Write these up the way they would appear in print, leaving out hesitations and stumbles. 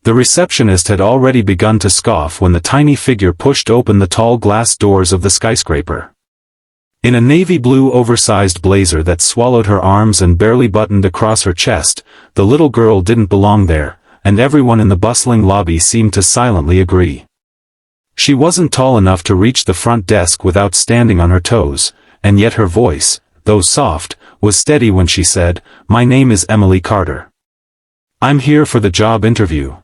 The receptionist had already begun to scoff when the tiny figure pushed open the tall glass doors of the skyscraper. In a navy blue oversized blazer that swallowed her arms and barely buttoned across her chest, the little girl didn't belong there, and everyone in the bustling lobby seemed to silently agree. She wasn't tall enough to reach the front desk without standing on her toes, and yet her voice, though soft, was steady when she said, "My name is Emily Carter. I'm here for the job interview.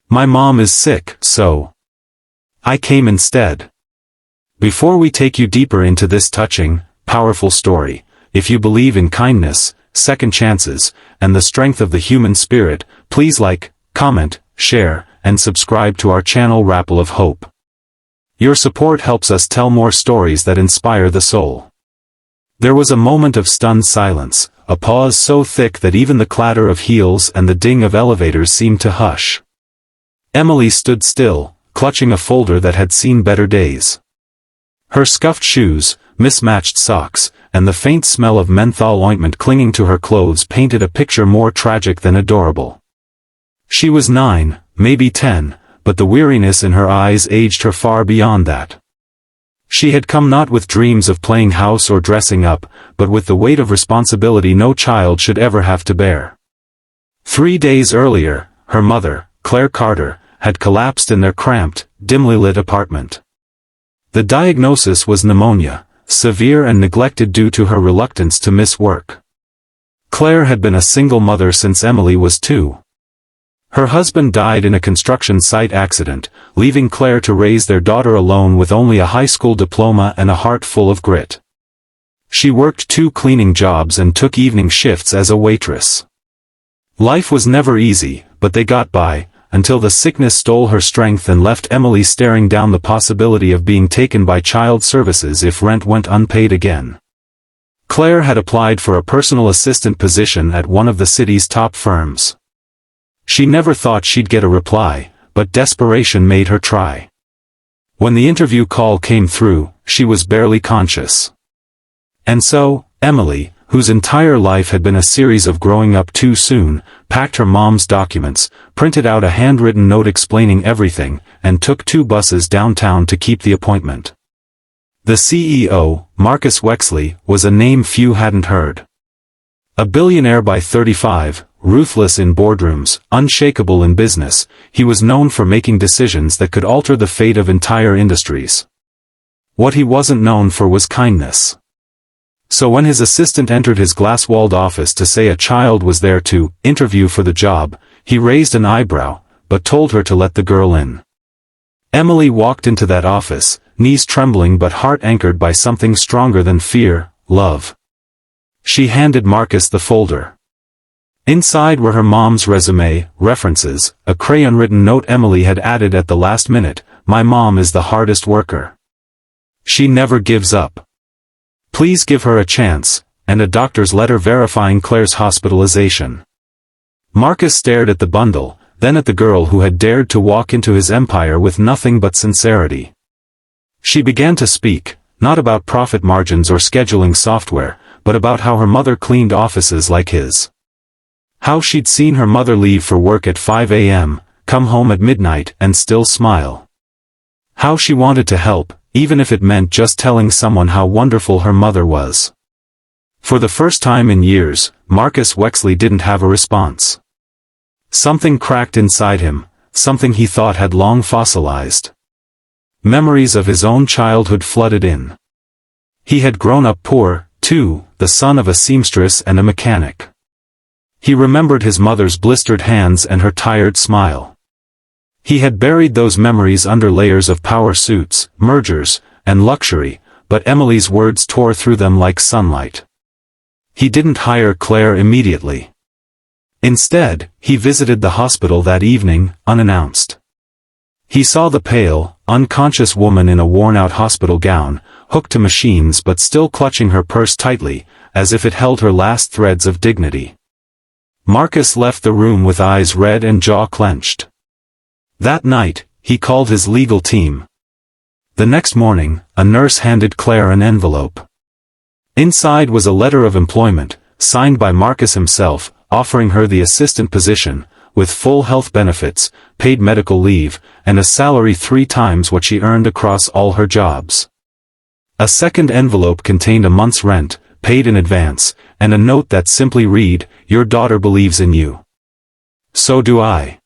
My mom is sick, so I came instead." Before we take you deeper into this touching, powerful story, if you believe in kindness, second chances, and the strength of the human spirit, please like, comment, share, and subscribe to our channel Rappel of Hope. Your support helps us tell more stories that inspire the soul. There was a moment of stunned silence, a pause so thick that even the clatter of heels and the ding of elevators seemed to hush. Emily stood still, clutching a folder that had seen better days. Her scuffed shoes, mismatched socks, and the faint smell of menthol ointment clinging to her clothes painted a picture more tragic than adorable. She was 9, maybe 10, but the weariness in her eyes aged her far beyond that. She had come not with dreams of playing house or dressing up, but with the weight of responsibility no child should ever have to bear. 3 days earlier, her mother, Claire Carter, had collapsed in their cramped, dimly lit apartment. The diagnosis was pneumonia, severe and neglected due to her reluctance to miss work. Claire had been a single mother since Emily was 2. Her husband died in a construction site accident, leaving Claire to raise their daughter alone with only a high school diploma and a heart full of grit. She worked 2 cleaning jobs and took evening shifts as a waitress. Life was never easy, but they got by, until the sickness stole her strength and left Emily staring down the possibility of being taken by child services if rent went unpaid again. Claire had applied for a personal assistant position at one of the city's top firms. She never thought she'd get a reply, but desperation made her try. When the interview call came through, she was barely conscious. And so, Emily, whose entire life had been a series of growing up too soon, packed her mom's documents, printed out a handwritten note explaining everything, and took 2 buses downtown to keep the appointment. The CEO, Marcus Wexley, was a name few hadn't heard. A billionaire by 35, ruthless in boardrooms, unshakable in business, he was known for making decisions that could alter the fate of entire industries. What he wasn't known for was kindness. So when his assistant entered his glass-walled office to say a child was there to interview for the job, he raised an eyebrow, but told her to let the girl in. Emily walked into that office, knees trembling but heart anchored by something stronger than fear, love. She handed Marcus the folder. Inside were her mom's resume, references, a crayon-written note Emily had added at the last minute, "My mom is the hardest worker. She never gives up. Please give her a chance," and a doctor's letter verifying Claire's hospitalization. Marcus stared at the bundle, then at the girl who had dared to walk into his empire with nothing but sincerity. She began to speak, not about profit margins or scheduling software, but about how her mother cleaned offices like his. How she'd seen her mother leave for work at 5 a.m., come home at midnight and still smile. How she wanted to help, even if it meant just telling someone how wonderful her mother was. For the first time in years, Marcus Wexley didn't have a response. Something cracked inside him, something he thought had long fossilized. Memories of his own childhood flooded in. He had grown up poor, too, the son of a seamstress and a mechanic. He remembered his mother's blistered hands and her tired smile. He had buried those memories under layers of power suits, mergers, and luxury, but Emily's words tore through them like sunlight. He didn't hire Claire immediately. Instead, he visited the hospital that evening, unannounced. He saw the pale, unconscious woman in a worn-out hospital gown, hooked to machines but still clutching her purse tightly, as if it held her last threads of dignity. Marcus left the room with eyes red and jaw clenched. That night, he called his legal team. The next morning, a nurse handed Claire an envelope. Inside was a letter of employment, signed by Marcus himself, offering her the assistant position, with full health benefits, paid medical leave, and a salary 3 times what she earned across all her jobs. A second envelope contained a month's rent, paid in advance, and a note that simply read, "Your daughter believes in you. So do I."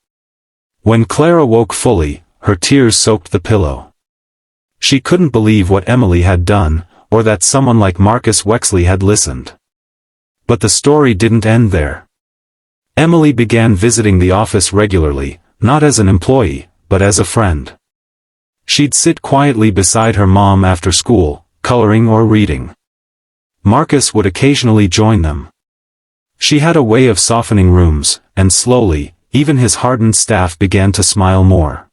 When Claire awoke fully, her tears soaked the pillow. She couldn't believe what Emily had done, or that someone like Marcus Wexley had listened. But the story didn't end there. Emily began visiting the office regularly, not as an employee, but as a friend. She'd sit quietly beside her mom after school, coloring or reading. Marcus would occasionally join them. She had a way of softening rooms, and slowly, even his hardened staff began to smile more.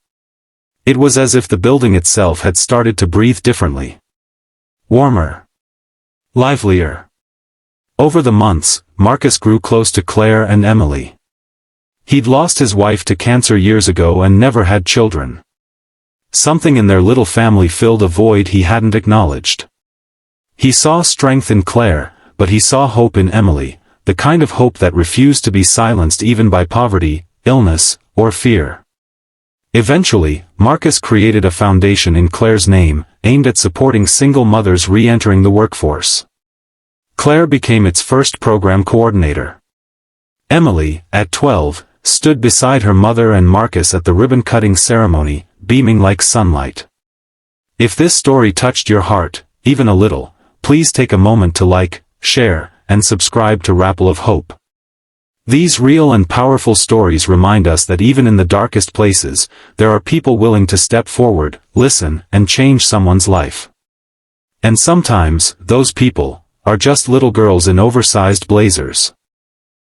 It was as if the building itself had started to breathe differently. Warmer. Livelier. Over the months, Marcus grew close to Claire and Emily. He'd lost his wife to cancer years ago and never had children. Something in their little family filled a void he hadn't acknowledged. He saw strength in Claire, but he saw hope in Emily, the kind of hope that refused to be silenced even by poverty, illness, or fear. Eventually, Marcus created a foundation in Claire's name, aimed at supporting single mothers re-entering the workforce. Claire became its first program coordinator. Emily, at 12, stood beside her mother and Marcus at the ribbon-cutting ceremony, beaming like sunlight. If this story touched your heart, even a little, please take a moment to like, share, and subscribe to Rappel of Hope. These real and powerful stories remind us that even in the darkest places, there are people willing to step forward, listen, and change someone's life. And sometimes, those people are just little girls in oversized blazers.